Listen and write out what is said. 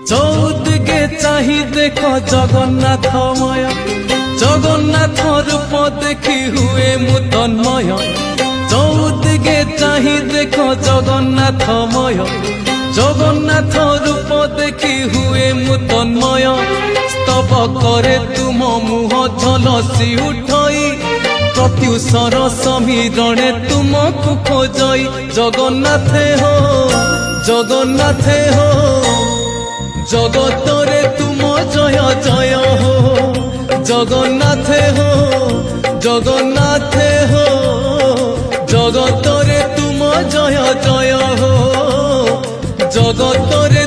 চৌদিকে চাহি দেখ জগন্নাথময়, জগন্নাথ রূপ দেখি হুয়ে মু তন্ময়। চৌদিকে চাহি দেখ জগন্নাথময়, জগন্নাথ রূপ দেখি হুয়ে মু তন্ময়। স্তব করে তুম মুহ ঝলসি উঠই, প্রত্যুষর সমীরণে তুমকু খোঁজই। জগন্নাথে হো, জগন্নাথে হো, জগতরে তুম জয় জয় হো। জগন্নাথে হো, জগন্নাথে হো, জগতরে তুম জয় জয় হো। জগতরে